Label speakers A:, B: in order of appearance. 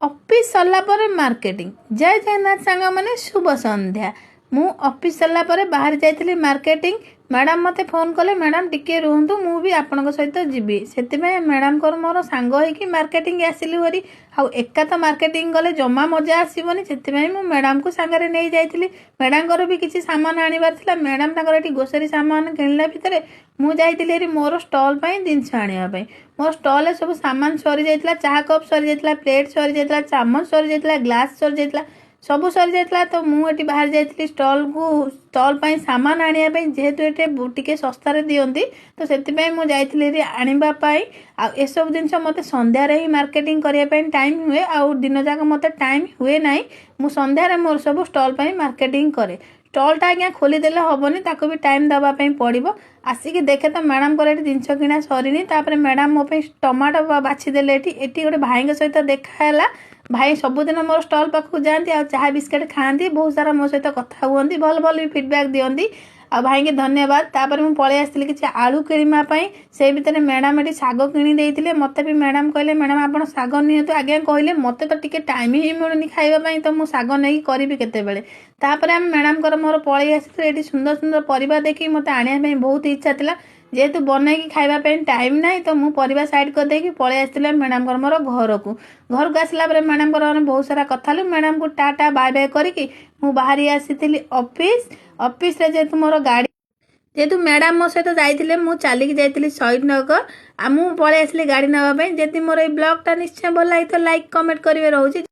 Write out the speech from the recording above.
A: Office सरला पर marketing जय जगन्नाथ सांग मैंने शुभ संध्या मु ऑफिस सरला पर बाहर जाइली मार्केटिंग मैडम मत फोन कले मैडम टिके रुहतु मु भी आपण सहित जीवी से मैडम को मोर सांग होगी मार्केटिंग आसली हरी आउ एका तो मार्केटिंग गले जमा मजा आसबनी से मैडम को सांगे नहीं जाइली मैडम भी किसी सामान आनबार था मैडम ये ग्रोसरी सामान किणला भितर मुझे मोर स्टल जिनस आने मोर स्टल सब सामान सरी जाता चाह कप सरी जाता प्लेट सरी जाता चामच सरी जाता ग्लास सरी जाता सब सरी जाता तो मुझे बाहर जाइली स्टल को स्टल सामान आने जेहेतु ये टे सस्तार दिखती तो से मुझे आनापी आउ सब जिन मत संध्यार ही मार्केटिंग करने टाइम हुए आउ दिन जाक मत टाइम हुए ना मु संध्यार मोर सब स्टल मार्केटिंग करे स्टलटा आज्ञा खोलीदेले हेनी ताको भी टाइम दवापाई पड़ो आसिक देखे तो मैडम को जिनस किणा सरीनी मैडम मो टमाटो बाछीदेले ये गोटे भाई सहित देखाला भाई सबुदिन मोर स्टल पाखक जाती आ चाह बिस्केट खाती बहुत सारा मो सहित कथा हुई भल भल भी फीडबैक दिखती आ भाई के धन्यवाद तापर मुझे पलि आसती कि आलू किणवाई से भितर मैडम ये शाग किणी मत भी मैडम कहले मैडम आप शाग नियंतु आज्ञा कहले मत तो टिके टाइम ही मिलूनी खाइबापी तो मुझे शाग नहीं करी केतेबेले तापर आम मैडम को मोर पलि आसती ये सुंदर सुंदर परिवा देखी मत आने बहुत इच्छा था जेहेतु बनईकी खाइबापी टाइम ना तो मुझे परिवा साइड कर देकी पलि आसती मैडम को मोर घर को आसला मैडम को बहुत सारा कथा मैडम को टाटा बाय बाय करके मुझे बाहरी आसी ऑफिस ऑफिस रे जेहेतु मोर गाड़ी जेहेतु मैडम मो सहित जाइए मुझे चलिकी जाइली शहीद नगर आ मुझे पलि आसली गाड़ी नापी जदि मोर ये ब्लॉगटा निश्चय भल लगी तो लाइक कमेंट करेंगे रोचे।